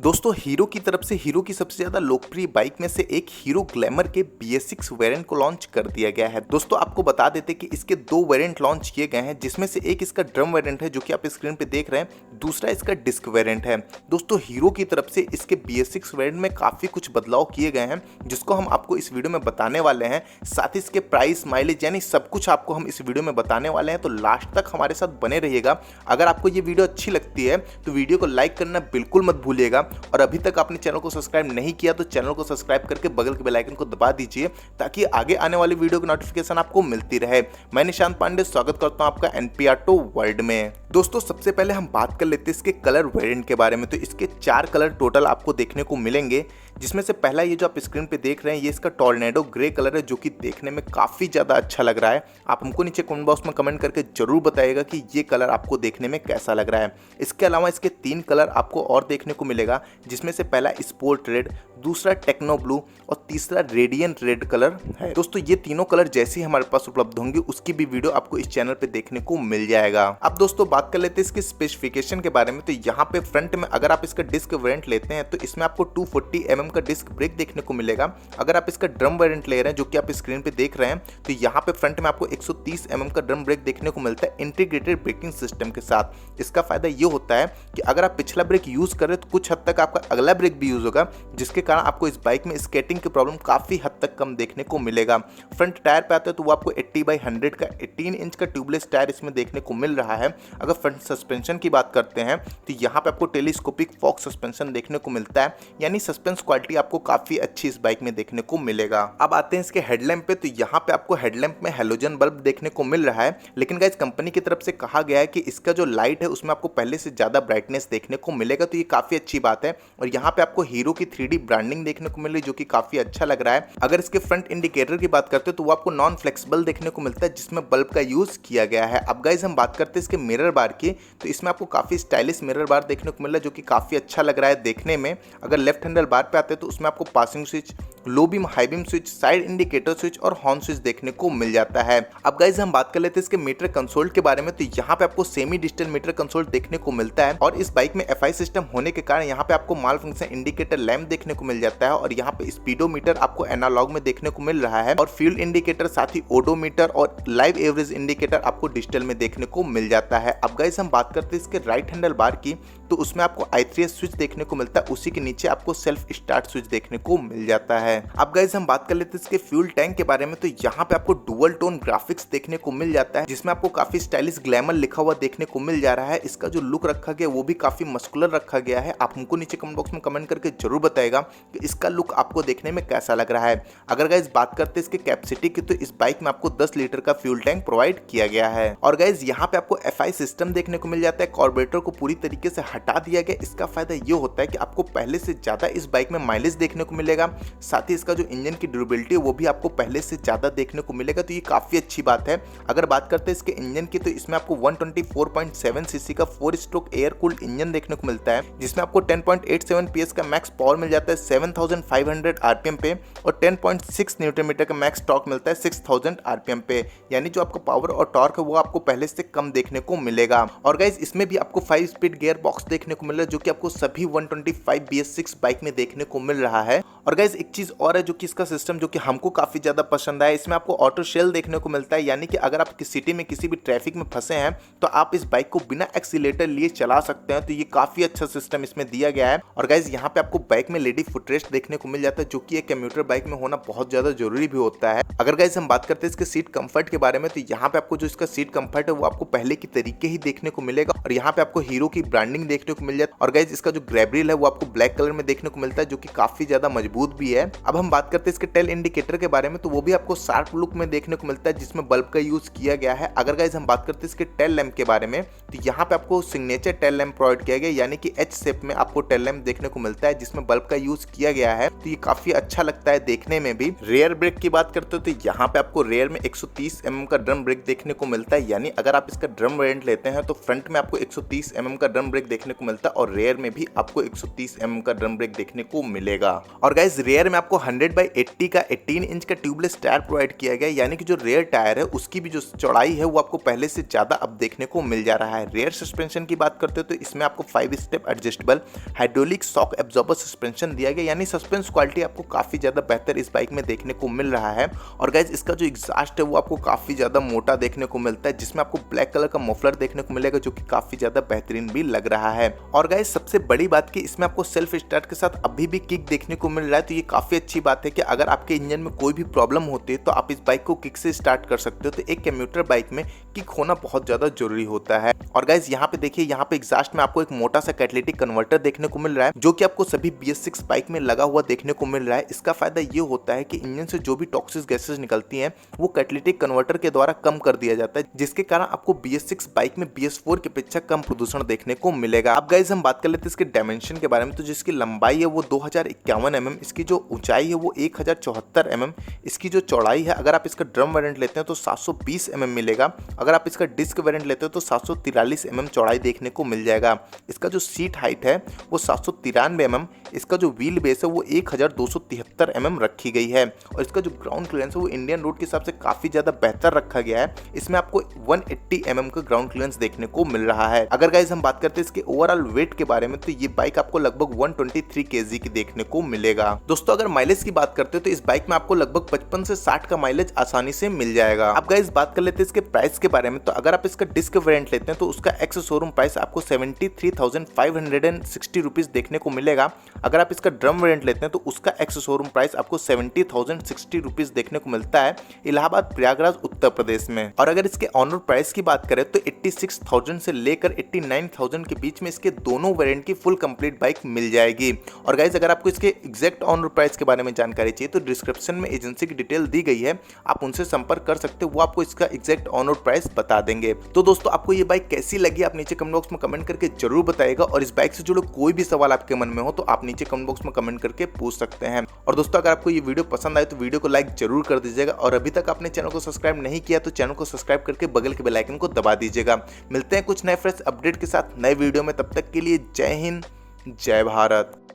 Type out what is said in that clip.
दोस्तों हीरो की तरफ से हीरो की सबसे ज्यादा लोकप्रिय बाइक में से एक हीरो ग्लैमर के BS6 वेरिएंट को लॉन्च कर दिया गया है। दोस्तों आपको बता देते कि इसके दो वेरिएंट लॉन्च किए गए हैं, जिसमें से एक इसका ड्रम वेरिएंट है जो कि आप स्क्रीन पे देख रहे हैं, दूसरा इसका डिस्क वेरिएंट है। दोस्तों हीरो की तरफ से इसके BS6 वेरिएंट में काफी कुछ बदलाव किए गए हैं, जिसको हम आपको इस वीडियो में बताने वाले हैं। साथ ही इसके प्राइस, माइलेज यानी सब कुछ आपको हम इस वीडियो में बताने वाले हैं, तो लास्ट तक हमारे साथ बने रहिएगा। अगर आपको ये वीडियो अच्छी लगती है तो वीडियो को लाइक करना बिल्कुल मत भूलिएगा, और अभी तक आपने चैनल को सब्सक्राइब नहीं किया तो चैनल को सब्सक्राइब करके बगल के बेल आइकन को दबा दीजिए, ताकि आगे आने वाली वीडियो की नोटिफिकेशन आपको मिलती रहे। मैं निशांत पांडे स्वागत करता हूं आपका NP ऑटो वर्ल्ड में। दोस्तों सबसे पहले हम बात कर लेते हैं इसके कलर वेरिएंट के बारे में। तो इसके 4 कलर टोटल आपको देखने को मिलेंगे, जिसमें से पहला ये जो आप स्क्रीन पे देख रहे हैं ये इसका टॉर्नेडो ग्रे कलर है, जो कि देखने में काफ़ी ज़्यादा अच्छा लग रहा है। आप हमको नीचे कमेंट बॉक्स में कमेंट करके जरूर बताइएगा कि ये कलर आपको देखने में कैसा लग रहा है। इसके अलावा इसके 3 कलर आपको और देखने को मिलेगा, जिसमें से पहला स्पोर्ट रेड, दूसरा टेक्नो ब्लू और तीसरा रेडियंट रेड कलर है। दोस्तों ये तीनों कलर जैसे ही हमारे पास उपलब्ध होंगे उसकी भी वीडियो आपको इस चैनल पे देखने को मिल जाएगा। अब दोस्तों बात कर लेते हैं इसके स्पेसिफिकेशन के बारे में। तो यहाँ पे फ्रंट में अगर आप इसका डिस्क वेरिएंट लेते हैं तो इसमें आपको 240 mm का डिस्क ब्रेक देखने को मिलेगा। अगर आप इसका ड्रम वेरिएंट ले रहे हैं, जो कि आप स्क्रीन पे देख रहे हैं, तो यहाँ पे फ्रंट में आपको 130 mm का ड्रम ब्रेक देखने को मिलता है इंटीग्रेटेड ब्रेकिंग सिस्टम के साथ। इसका फायदा ये होता है कि अगर आप पिछला ब्रेक यूज कर रहे हैं तो कुछ हद तक आपका अगला ब्रेक भी यूज होगा, जिसके कारण आपको इस बाइक में स्केटिंग की प्रॉब्लम काफी हद तक कम देखने को मिलेगा। फ्रंट टायर पे आते हैं तो वो आपको 80/100 का 18 इंच का ट्यूबलेस टायर इसमें देखने को मिल रहा है। अगर फ्रंट सस्पेंशन की बात करते हैं तो यहाँ पे आपको टेलीस्कोपिक फॉक सस्पेंशन देखने को मिलता है, यानी सस्पेंस क्वालिटी आपको काफी अच्छी इस बाइक में देखने को मिलेगा। अब आते हैं इसके हेडलैम्प पे। तो यहाँ पे आपको हेडलैम्प में हेलोजन बल्ब देखने को मिल रहा है, लेकिन गाइस कंपनी की तरफ से कहा गया है कि इसका जो लाइट है उसमें आपको पहले से ज्यादा ब्राइटनेस देखने को मिलेगा, तो ये काफी अच्छी बात है। और यहाँ पे आपको हीरो की 3D ब्रांडिंग देखने को मिल रही है, जो कि काफी अच्छा लग रहा है। अगर इसके फ्रंट इंडिकेटर की बात करते हैं तो वो आपको नॉन फ्लेक्सिबल देखने को मिलता है, जिसमें बल्ब का यूज किया गया है। अब गाइस हम बात करते हैं इसके मिरर बार की, तो इसमें आपको काफी स्टाइलिश मिरर बार देखने को मिल रहा है, जो कि काफी अच्छा लग रहा है देखने में। अगर लेफ्ट हैंडल बार पे आते हैं तो उसमें आपको passing switch, low beam, high beam switch, side indicator switch और हॉर्न स्विच देखने को मिल जाता है। अब गाइस हम बात कर लेते हैं इसके मीटर कंसोल के बारे में। तो यहाँ पे आपको सेमी डिजिटल मीटर कंसोल देखने को मिलता है, और इस बाइक में FI सिस्टम होने के कारण यहाँ पे आपको माल फंक्शन इंडिकेटर लैम्प देखने को मिल जाता है, और यहाँ पे स्पीडोमीटर आपको एनालॉग में देखने को मिल रहा है, और फ्यूल इंडिकेटर, साथ ही ओडोमीटर और लाइव एवरेज इंडिकेटर आपको डिजिटल में देखने को मिल जाता है। अब गाइस हम बात करते हैं इसके राइट हैंडल बार की, तो उसमें आपको I3S स्विच देखने को मिलता है, उसी के नीचे आपको सेल्फ स्टार्ट स्विच देखने को मिल जाता है। अब गाइस हम बात कर लेते हैं इसके फ्यूल टैंक के बारे में। तो यहाँ पे आपको डुअल टोन ग्राफिक्स देखने को मिल जाता है, जिसमें आपको काफी स्टाइलिश ग्लैमर लिखा हुआ देखने को मिल जा रहा है। इसका जो लुक रखा गया वो भी काफी मस्कुलर रखा गया है। आप हमको नीचे कमेंट बॉक्स में कमेंट करके जरूर बताएगा कि इसका लुक आपको देखने में कैसा लग रहा है। अगर गाइस बात करते हैं इसके कैपेसिटी की, तो इस बाइक में आपको 10 लीटर का फ्यूल टैंक प्रोवाइड किया गया है। और गाइस यहाँ पे आपको FI सिस्टम देखने को मिल जाता है, कार्बोरेटर को पूरी तरीके से हटा दिया गया। इसका फायदा ये होता है कि आपको पहले से ज्यादा इस बाइक में माइलेज देखने को मिलेगा, साथ ही इसका जो इंजन की ड्यूरेबिलिटी है वो भी आपको पहले से ज्यादा देखने को मिलेगा, तो ये काफी अच्छी बात है। अगर बात करते हैं इसके इंजन की, तो इसमें आपको 124.7 सीसी का 4 स्ट्रोक एयर कूल्ड इंजन देखने को मिलता है, जिसमें आपको 10.87 PS का मैक्स पावर मिल जाता है 7500 RPM पे, और 10.6 न्यूटन मीटर का मैक्स टॉर्क मिलता है 6000 RPM पे, यानी जो आपका पावर और टॉर्क है वो आपको पहले से कम देखने को मिलेगा। और गाइस इसमें भी आपको 5 स्पीड गियर बॉक्स देखने को मिल रहा है, जो कि आपको सभी 125 BS6 बाइक में देखने को मिल रहा है। और गाइस एक चीज और है जो कि इसका सिस्टम जो कि हमको काफी ज्यादा पसंद आया, इसमें आपको ऑटो शेल देखने को मिलता है, यानी कि अगर आप किसी सिटी में किसी भी ट्रैफिक में फंसे हैं तो आप इस बाइक को बिना एक्सीलेटर लिए चला सकते हैं, तो ये काफी अच्छा सिस्टम इसमें दिया गया है। और गाइस यहाँ पे आपको बाइक में लेडी फुटरेस्ट देखने को मिल जाता है, जो कि एक कम्यूटर बाइक में होना बहुत ज्यादा जरूरी भी होता है। अगर गाइस हम बात करते हैं इसके सीट कंफर्ट के बारे में, तो यहाँ पे आपको जो इसका सीट कंफर्ट है वो आपको पहले की तरीके ही देखने को मिलेगा, और यहाँ पे आपको हीरो की ब्रांडिंग देखने को मिल जाती है। और गाइस इसका जो ग्रैब रेल है वो आपको ब्लैक कलर में देखने को मिलता है, जो कि काफी ज्यादा मजबूत भी है। अब हम बात करते हैं इसके टेल इंडिकेटर के बारे में, तो वो भी आपको शार्प लुक में देखने को मिलता है, जिसमें बल्ब का यूज किया गया है। अगर गाइस हम बात करते हैं इसके टेल लैंप के बारे में, तो यहाँ पे आपको सिग्नेचर टेल लैंप प्रोवाइड किया गया, यानी कि H शेप में आपको टेल लैंप देखने को मिलता है, जिसमें बल्ब का यूज किया गया है, तो ये काफी अच्छा लगता है देखने में भी। रेयर ब्रेक की बात करते हो तो यहाँ पे आपको रेयर में 130 mm का ड्रम ब्रेक देखने को मिलता है, यानी अगर आप इसका ड्रम वेरिएंट लेते हैं तो फ्रंट में आपको 130 mm का ड्रम ब्रेक देखने को मिलता है, और रेयर में भी आपको 130 mm का ड्रम ब्रेक देखने को मिलेगा। और गाइस गाइस रेयर में आपको 100/80 का 18 इंच का ट्यूबलेस टायर प्रोवाइड किया गया है, यानी कि जो रेयर टायर है उसकी भी जो चौड़ाई है वो आपको पहले से ज्यादा अब देखने को मिल जा रहा है। रेयर सस्पेंशन की बात करते हो तो इसमें आपको 5 step adjustable hydraulic shock absorber suspension दिया गया, यानी सस्पेंस क्वालिटी आपको काफी ज्यादा बेहतर इस बाइक में देखने को मिल रहा है। और गाइस इसका जो एग्जॉस्ट है वो आपको काफी ज्यादा मोटा देखने को मिलता है, जिसमें आपको ब्लैक कलर का मफलर देखने को मिलेगा जो कि काफी ज्यादा बेहतरीन भी लग रहा है। और गाइस सबसे बड़ी बात की इसमें आपको सेल्फ स्टार्ट के साथ अभी भी किक देखने को मिल रहा है, तो ये काफी अच्छी बात है कि अगर आपके इंजन में कोई भी प्रॉब्लम होती है तो आप इस बाइक को किक से स्टार्ट कर सकते हो। तो एक कम्यूटर बाइक में किक होना बहुत ज्यादा जरूरी होता है। और गाइस यहाँ पे देखिए, यहाँ पे एग्जॉस्ट में आपको एक मोटा सा कैटालिटिक कन्वर्टर देखने को मिल रहा है जो कि आपको सभी BS6 बाइक में लगा हुआ देखने को मिल रहा है। इसका फायदा ये होता है कि इंजन से जो भी टॉक्सिक गैसेस निकलती हैं वो कैटालिटिक कन्वर्टर के द्वारा कम कर दिया जाता है, जिसके कारण आपको BS6 बाइक में BS4 की अपेक्षा कम प्रदूषण देखने को मिलेगा। अब गाइस हम बात कर लेते हैं इसके डायमेंशन के बारे में। तो जिसकी लंबाई है वो 2051 mm, इसकी जो ऊंचाई है वो 1074 mm, इसकी जो चौड़ाई है अगर आप इसका ड्रम वेरिएंट लेते हैं तो 720 mm मिलेगा, अगर आप इसका डिस्क वेरिएंट लेते हो तो 743 mm चौड़ाई देखने को मिल जाएगा। इसका जो सीट हाइट है वो 793 mm, इसका जो व्हील बेस है वो 1273 mm रखी गई है। और इसका जो ग्राउंड क्लियरेंस है वो इंडियन रोड के हिसाब से काफी ज्यादा बेहतर रखा गया है, इसमें आपको 180 mm का ग्राउंड क्लियरेंस देखने को मिल रहा है। अगर गाइस हम बात करते हैं इसके ओवरऑल वेट के बारे में तो ये बाइक आपको लगभग 123 kg की देखने को मिलेगा। दोस्तों अगर माइलेज की बात करते हो तो इस बाइक में आपको लगभग 55 से 60 का माइलेज आसानी से मिल जाएगा। अब गाइस बात कर लेते हैं इसके प्राइस के बारे में। तो अगर आप इसका डिस्क वेरिएंट लेते हैं तो उसका एक्स शोरूम प्राइस आपको 73,560 रुपीज देखने को मिलेगा, अगर आप इसका ड्रम वेरिएंट लेते हैं तो उसका एक्स शोरूम प्राइस आपको 70,060 रुपीज देखने को मिलता है इलाहाबाद प्रयागराज उत्तर प्रदेश में। और अगर इसके ऑनर प्राइस की बात करें तो 86,000 से लेकर 89,000 के बीच में इसके दोनों वेरिएंट की फुल कंप्लीट बाइक मिल जाएगी। और गाइस अगर आपको इसके एग्जैक्ट ऑनर प्राइस के बारे में जानकारी चाहिए तो डिस्क्रिप्शन में एजेंसी की डिटेल दी गई है, आप उनसे संपर्क कर सकते हो, वो आपको इसका एग्जैक्ट ऑनर प्राइस बता देंगे। तो दोस्तों आपको ये बाइक कैसी लगी आप नीचे कमेंट बॉक्स में कमेंट करके जरूर बताइएगा, और इस बाइक से जुड़े कोई भी सवाल आपके मन में हो तो आप नीचे कमेंट बॉक्स में कमेंट करके पूछ सकते हैं। और दोस्तों अगर आपको ये वीडियो पसंद आए तो वीडियो को लाइक जरूर कर दीजिएगा, और अभी तक आपने चैनल को सब्सक्राइब नहीं किया तो चैनल को सब्सक्राइब करके बगल के बेल आइकन को दबा दीजिएगा। मिलते हैं कुछ नए फ्रेश अपडेट के साथ नए वीडियो में, तब तक के लिए जय हिंद जय भारत।